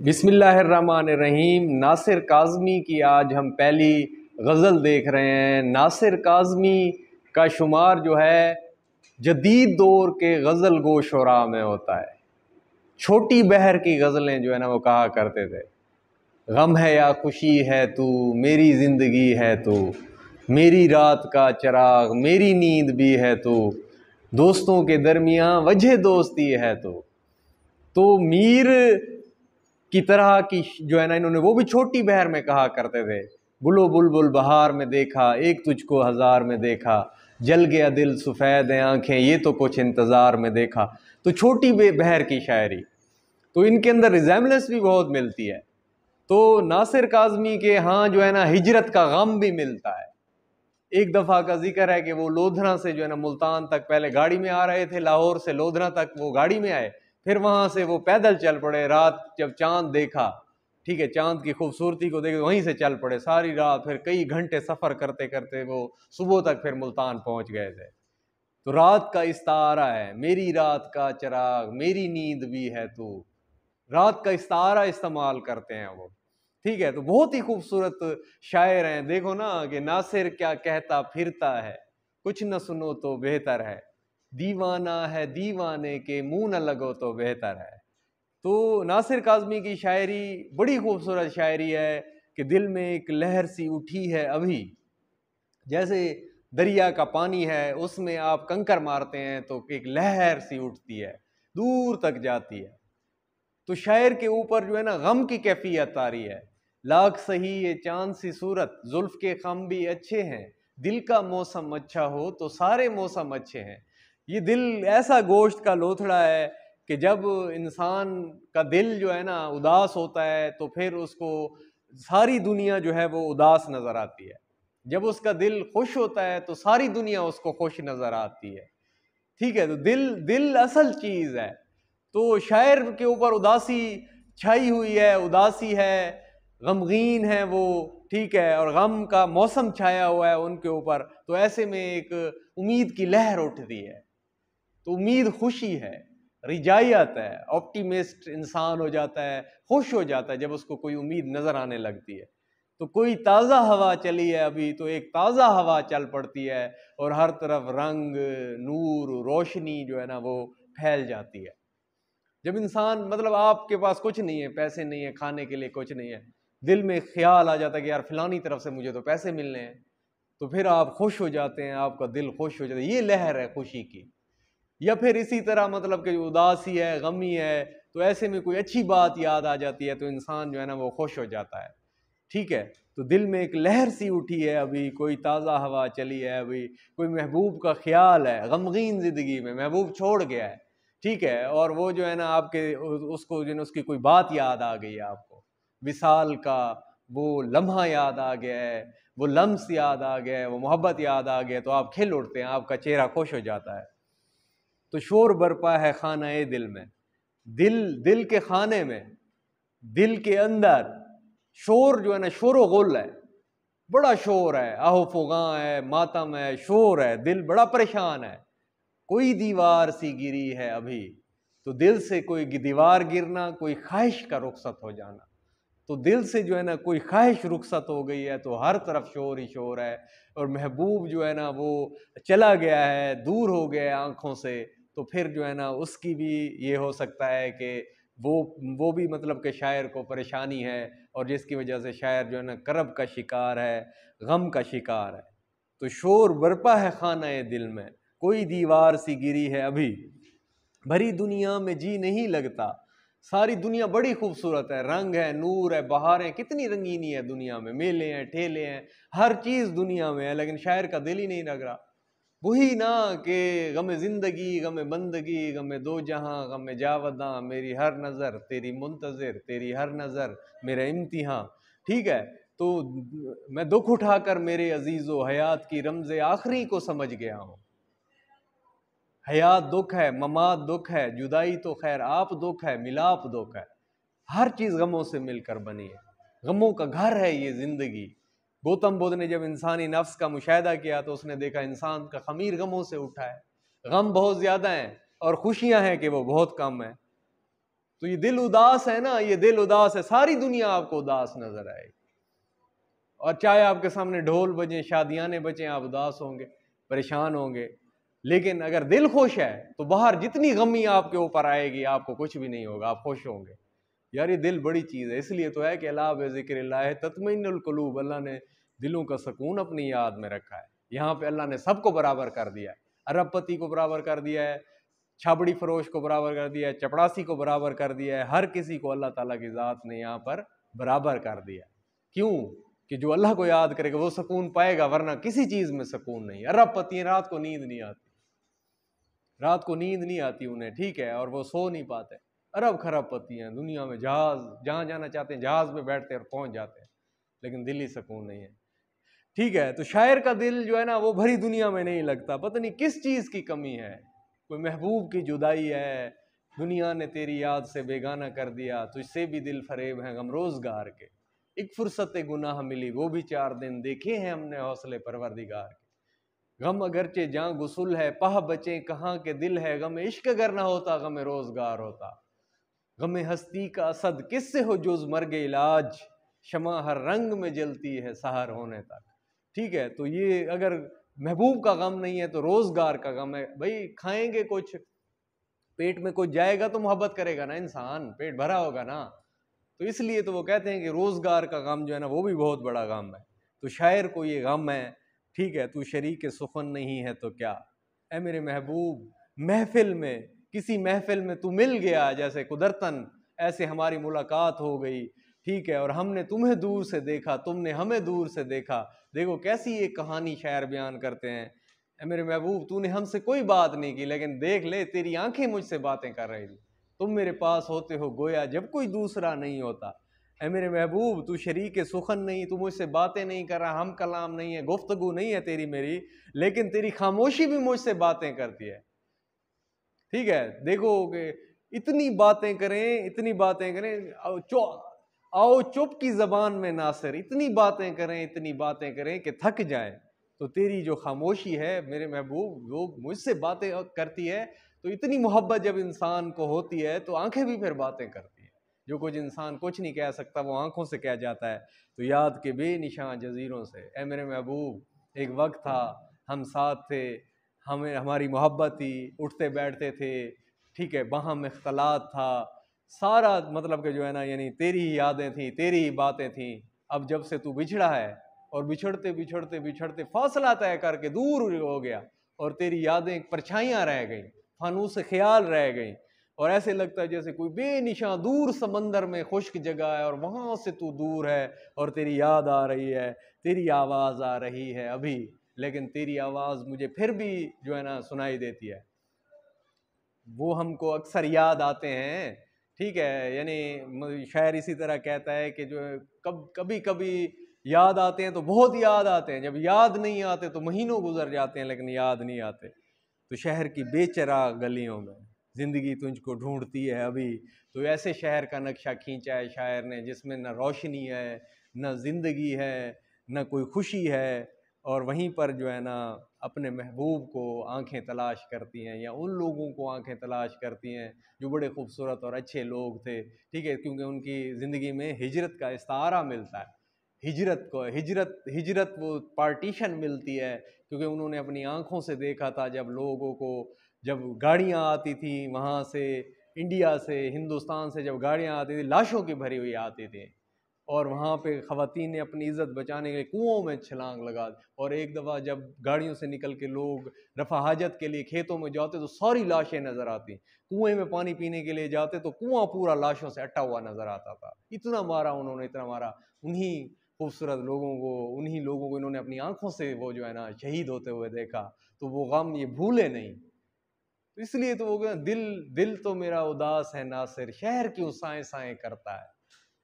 بسم اللہ الرحمن الرحیم۔ ناصر کاظمی کی آج ہم پہلی غزل دیکھ رہے ہیں۔ ناصر کاظمی کا شمار جو ہے جدید دور کے غزل گو شعراء میں ہوتا ہے۔ چھوٹی بہر کی غزلیں جو ہے نا وہ کہا کرتے تھے، غم ہے یا خوشی ہے تو، میری زندگی ہے تو، میری رات کا چراغ، میری نیند بھی ہے تو، دوستوں کے درمیان وجہ دوستی ہے تو میر کی طرح کی جو ہے نا انہوں نے وہ بھی چھوٹی بہر میں کہا کرتے تھے۔ گلو بلبل بہار میں دیکھا، ایک تجھ کو ہزار میں دیکھا، جل گیا دل سفید آنکھیں، یہ تو کچھ انتظار میں دیکھا۔ تو چھوٹی بہر کی شاعری، تو ان کے اندر ریزیمبلنس بھی بہت ملتی ہے۔ تو ناصر کاظمی کے ہاں جو ہے نا ہجرت کا غم بھی ملتا ہے۔ ایک دفعہ کا ذکر ہے کہ وہ لودھنا سے جو ہے نا ملتان تک پہلے گاڑی میں آ رہے تھے، لاہور سے لودھنا تک وہ گاڑی میں آئے، پھر وہاں سے وہ پیدل چل پڑے۔ رات جب چاند دیکھا، ٹھیک ہے، چاند کی خوبصورتی کو دیکھے وہیں سے چل پڑے ساری رات، پھر کئی گھنٹے سفر کرتے کرتے وہ صبح تک پھر ملتان پہنچ گئے تھے۔ تو رات کا استعارہ ہے، میری رات کا چراغ، میری نیند بھی ہے تو، رات کا استعارہ استعمال کرتے ہیں وہ، ٹھیک ہے۔ تو بہت ہی خوبصورت شاعر ہیں۔ دیکھو نا کہ ناصر کیا کہتا پھرتا ہے، کچھ نہ سنو تو بہتر ہے، دیوانہ ہے دیوانے کے منہ نہ لگو تو بہتر ہے۔ تو ناصر کاظمی کی شاعری بڑی خوبصورت شاعری ہے کہ دل میں ایک لہر سی اٹھی ہے ابھی، جیسے دریا کا پانی ہے، اس میں آپ کنکر مارتے ہیں تو ایک لہر سی اٹھتی ہے، دور تک جاتی ہے۔ تو شاعر کے اوپر جو ہے نا غم کی کیفیت آ رہی ہے۔ لاکھ سہی یہ چاند سی صورت، زلف کے خم بھی اچھے ہیں، دل کا موسم اچھا ہو تو سارے موسم اچھے ہیں۔ یہ دل ایسا گوشت کا لوتھڑا ہے کہ جب انسان کا دل جو ہے نا اداس ہوتا ہے تو پھر اس کو ساری دنیا جو ہے وہ اداس نظر آتی ہے، جب اس کا دل خوش ہوتا ہے تو ساری دنیا اس کو خوش نظر آتی ہے، ٹھیک ہے۔ تو دل اصل چیز ہے۔ تو شاعر کے اوپر اداسی چھائی ہوئی ہے، اداسی ہے، غمگین ہے وہ، ٹھیک ہے، اور غم کا موسم چھایا ہوا ہے ان کے اوپر۔ تو ایسے میں ایک امید کی لہر اٹھتی ہے، تو امید خوشی ہے، رجائیت ہے، آپٹیمسٹ انسان ہو جاتا ہے، خوش ہو جاتا ہے جب اس کو کوئی امید نظر آنے لگتی ہے۔ تو کوئی تازہ ہوا چلی ہے ابھی، تو ایک تازہ ہوا چل پڑتی ہے اور ہر طرف رنگ، نور، روشنی جو ہے نا وہ پھیل جاتی ہے۔ جب انسان مطلب آپ کے پاس کچھ نہیں ہے، پیسے نہیں ہے، کھانے کے لیے کچھ نہیں ہے، دل میں خیال آ جاتا ہے کہ یار فلانی طرف سے مجھے تو پیسے ملنے ہیں، تو پھر آپ خوش ہو جاتے ہیں، آپ کا دل خوش ہو جاتا ہے، یہ لہر ہے خوشی کی۔ یا پھر اسی طرح مطلب کہ اداسی ہے، غمی ہے، تو ایسے میں کوئی اچھی بات یاد آ جاتی ہے تو انسان جو ہے نا وہ خوش ہو جاتا ہے، ٹھیک ہے۔ تو دل میں ایک لہر سی اٹھی ہے ابھی، کوئی تازہ ہوا چلی ہے ابھی، کوئی محبوب کا خیال ہے، غمگین زندگی میں محبوب چھوڑ گیا ہے، ٹھیک ہے، اور وہ جو ہے نا آپ کے اس کو جو ہے اس کی کوئی بات یاد آ گئی ہے، آپ کو وصال کا وہ لمحہ یاد آ گیا ہے، وہ لمس یاد آ گیا ہے، وہ محبت یاد آ گیا ہے، تو آپ کھل اٹھتے ہیں، آپ کا چہرہ خوش ہو جاتا ہے۔ تو شور برپا ہے خانہ دل میں، دل کے خانے میں، دل کے اندر شور جو ہے نا شور و غل ہے، بڑا شور ہے، آہو فغاں ہے، ماتم ہے، شور ہے، دل بڑا پریشان ہے۔ کوئی دیوار سی گری ہے ابھی، تو دل سے کوئی دیوار گرنا، کوئی خواہش کا رخصت ہو جانا، تو دل سے جو ہے نا کوئی خواہش رخصت ہو گئی ہے تو ہر طرف شور ہی شور ہے، اور محبوب جو ہے نا وہ چلا گیا ہے، دور ہو گیا ہے آنکھوں سے، تو پھر جو ہے نا اس کی بھی یہ ہو سکتا ہے کہ وہ بھی مطلب کہ شاعر کو پریشانی ہے، اور جس کی وجہ سے شاعر جو ہے نا کرب کا شکار ہے، غم کا شکار ہے۔ تو شور برپا ہے خانہ دل میں، کوئی دیوار سی گری ہے ابھی، بھری دنیا میں جی نہیں لگتا، ساری دنیا بڑی خوبصورت ہے، رنگ ہے، نور ہے، بہاریں، کتنی رنگینی ہے دنیا میں، میلے ہیں، ٹھیلے ہیں، ہر چیز دنیا میں ہے، لیکن شاعر کا دل ہی نہیں لگ رہا۔ وہی نا کہ غم زندگی، غم بندگی، غم دو جہاں، غم جاوداں، میری ہر نظر تیری منتظر، تیری ہر نظر میرا امتحان، ٹھیک ہے۔ تو میں دکھ اٹھا کر میرے عزیز و حیات کی رمز آخری کو سمجھ گیا ہوں۔ حیات دکھ ہے، ممات دکھ ہے، جدائی تو خیر آپ دکھ ہے، ملاپ دکھ ہے، ہر چیز غموں سے مل کر بنی ہے، غموں کا گھر ہے یہ زندگی۔ گوتم بدھ نے جب انسانی نفس کا مشاہدہ کیا تو اس نے دیکھا انسان کا خمیر غموں سے اٹھا ہے، غم بہت زیادہ ہیں اور خوشیاں ہیں کہ وہ بہت کم ہیں۔ تو یہ دل اداس ہے نا، یہ دل اداس ہے، ساری دنیا آپ کو اداس نظر آئے گی، اور چاہے آپ کے سامنے ڈھول بجیں، شادیانے بجیں، آپ اداس ہوں گے، پریشان ہوں گے. لیکن اگر دل خوش ہے تو باہر جتنی غمی آپ کے اوپر آئے گی آپ کو کچھ بھی نہیں ہوگا، آپ خوش ہوں گے. یار یہ دل بڑی چیز ہے، اس لیے تو ہے کہ اللہ بذکر اللہ تطمئن القلوب، اللہ نے دلوں کا سکون اپنی یاد میں رکھا ہے. یہاں پہ اللہ نے سب کو برابر کر دیا ہے، ارب پتی کو برابر کر دیا ہے، چھابڑی فروش کو برابر کر دیا ہے، چپڑاسی کو برابر کر دیا ہے، ہر کسی کو اللہ تعالیٰ کی ذات نے یہاں پر برابر کر دیا. کیوں؟ کہ جو اللہ کو یاد کرے گا وہ سکون پائے گا، ورنہ کسی چیز میں سکون نہیں. ارب پتی رات کو نیند نہیں آتی، رات کو نیند نہیں آتی انہیں، ٹھیک ہے، اور وہ سو نہیں پاتے. ارب خراب پتی ہیں دنیا میں، جہاز جہاں جانا چاہتے ہیں جہاز میں بیٹھتے ہیں اور پہنچ جاتے ہیں، لیکن دلی سکون نہیں ہے. ٹھیک ہے، تو شاعر کا دل جو ہے نا وہ بھری دنیا میں نہیں لگتا، پتہ نہیں کس چیز کی کمی ہے. کوئی محبوب کی جدائی ہے، دنیا نے تیری یاد سے بیگانہ کر دیا، تجھ سے بھی دل فریب ہیں غم روزگار کے. ایک فرصت گناہ ملی وہ بھی 4 دن، دیکھے ہیں ہم نے حوصلے پروردگار کے. غم اگرچہ جاں غسل ہے، پاہ بچیں کہاں کے دل ہے، غم عشق اگر نہ ہوتا غم روزگار ہوتا. غم ہستی کا اسد کس سے ہو جز مرگ علاج، شمع ہر رنگ میں جلتی ہے سحر ہونے تک. ٹھیک ہے، تو یہ اگر محبوب کا غم نہیں ہے تو روزگار کا غم ہے. بھائی کھائیں گے کچھ، پیٹ میں کچھ جائے گا تو محبت کرے گا نا انسان، پیٹ بھرا ہوگا نا. تو اس لیے تو وہ کہتے ہیں کہ روزگار کا غم جو ہے نا وہ بھی بہت بڑا غم ہے. تو شاعر کو یہ غم ہے. ٹھیک ہے، تو شریک سخن نہیں ہے تو کیا، اے میرے محبوب محفل میں، کسی محفل میں تو مل گیا جیسے قدرتاً، ایسے ہماری ملاقات ہو گئی. ٹھیک ہے، اور ہم نے تمہیں دور سے دیکھا، تم نے ہمیں دور سے دیکھا. دیکھو کیسی ایک کہانی شاعر بیان کرتے ہیں. اے میرے محبوب تو نے ہم سے کوئی بات نہیں کی، لیکن دیکھ لے تیری آنکھیں مجھ سے باتیں کر رہی تھی، تم میرے پاس ہوتے ہو گویا جب کوئی دوسرا نہیں ہوتا. اے میرے محبوب تو شریک سخن نہیں، تو مجھ سے باتیں نہیں کر رہا، ہم کلام نہیں ہے، گفتگو نہیں ہے تیری میری، لیکن تیری خاموشی بھی مجھ سے باتیں کرتی ہے. ٹھیک ہے، دیکھو کہ اتنی باتیں کریں، اتنی باتیں کریں، آؤ چپ کی زبان میں ناصر، اتنی باتیں کریں، اتنی باتیں کریں کہ تھک جائیں. تو تیری جو خاموشی ہے میرے محبوب وہ مجھ سے باتیں کرتی ہے. تو اتنی محبت جب انسان کو ہوتی ہے تو آنکھیں بھی پھر باتیں کرتی ہیں. جو کچھ انسان کچھ نہیں کہہ سکتا وہ آنکھوں سے کہہ جاتا ہے. تو یاد کے بے نشان جزیروں سے، اے میرے محبوب ایک وقت تھا ہم ساتھ تھے، ہماری محبت تھی، اٹھتے بیٹھتے تھے، ٹھیک ہے، باہم اختلاط تھا، سارا مطلب کہ جو ہے نا یعنی تیری ہی یادیں تھیں، تیری ہی باتیں تھیں. اب جب سے تو بچھڑا ہے اور بچھڑتے بچھڑتے بچھڑتے فاصلہ طے کر کے دور ہو گیا، اور تیری یادیں پرچھائیاں رہ گئیں، فانوس خیال رہ گئیں، اور ایسے لگتا ہے جیسے کوئی بے نشاں دور سمندر میں خشک جگہ ہے اور وہاں سے تو دور ہے اور تیری یاد آ رہی ہے، تیری آواز آ رہی ہے ابھی، لیکن تیری آواز مجھے پھر بھی جو ہے نا سنائی دیتی ہے. وہ ہم کو اکثر یاد آتے ہیں. ٹھیک ہے، یعنی شاعر اسی طرح کہتا ہے کہ جو کبھی کبھی یاد آتے ہیں تو بہت یاد آتے ہیں، جب یاد نہیں آتے تو مہینوں گزر جاتے ہیں لیکن یاد نہیں آتے. تو شہر کی بے چراغ گلیوں میں زندگی تجھ کو ڈھونڈتی ہے ابھی. تو ایسے شہر کا نقشہ کھینچا ہے شاعر نے جس میں نہ روشنی ہے، نہ زندگی ہے، نہ کوئی خوشی ہے، اور وہیں پر جو ہے نا اپنے محبوب کو آنکھیں تلاش کرتی ہیں، یا ان لوگوں کو آنکھیں تلاش کرتی ہیں جو بڑے خوبصورت اور اچھے لوگ تھے. ٹھیک ہے، کیونکہ ان کی زندگی میں ہجرت کا استعارہ ملتا ہے، ہجرت وہ پارٹیشن ملتی ہے، کیونکہ انہوں نے اپنی آنکھوں سے دیکھا تھا جب لوگوں کو، جب گاڑیاں آتی تھیں وہاں سے، انڈیا سے، ہندوستان سے جب گاڑیاں آتی تھیں لاشوں کی بھری ہوئی آتی تھیں، اور وہاں پہ خواتین نے اپنی عزت بچانے کے لیے کنوؤں میں چھلانگ لگا دی. اور ایک دفعہ جب گاڑیوں سے نکل کے لوگ رفع حاجت کے لیے کھیتوں میں جاتے تو ساری لاشیں نظر آتی، کنویں میں پانی پینے کے لیے جاتے تو کنواں پورا لاشوں سے اٹا ہوا نظر آتا تھا. اتنا مارا انہوں نے، اتنا مارا. انہی خوبصورت لوگوں کو، انہی لوگوں کو انہوں نے اپنی آنکھوں سے وہ جو ہے نا شہید ہوتے ہوئے دیکھا، تو وہ غم یہ بھولے نہیں. تو اس لیے تو وہ دل تو میرا اداس ہے ناصر، شہر کیوں سائیں سائیں کرتا ہے.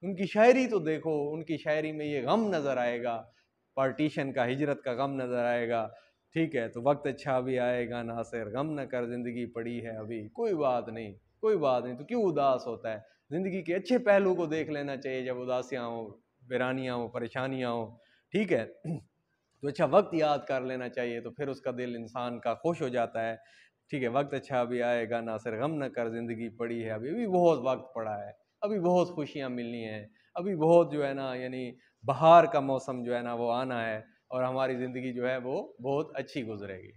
ان کی شاعری تو دیکھو، ان کی شاعری میں یہ غم نظر آئے گا، پارٹیشن کا، ہجرت کا غم نظر آئے گا. ٹھیک ہے، تو وقت اچھا بھی آئے گا ناصر، غم نہ کر زندگی پڑی ہے ابھی، کوئی بات نہیں، کوئی بات نہیں. تو کیوں اداس ہوتا ہے؟ زندگی کے اچھے پہلو کو دیکھ لینا چاہیے جب اداسیاں ہوں، ویرانیاں ہوں، پریشانیاں ہوں. ٹھیک ہے، تو اچھا وقت یاد کر لینا چاہیے، تو پھر اس کا دل انسان کا خوش ہو جاتا ہے. ٹھیک ہے، وقت اچھا ابھی آئے گا ناصر، غم نہ کر، زندگی پڑی ہے ابھی بہت وقت پڑا ہے، ابھی بہت خوشیاں ملنی ہیں، ابھی بہت جو ہے نا یعنی بہار کا موسم جو ہے نا وہ آنا ہے، اور ہماری زندگی جو ہے وہ بہت اچھی گزرے گی۔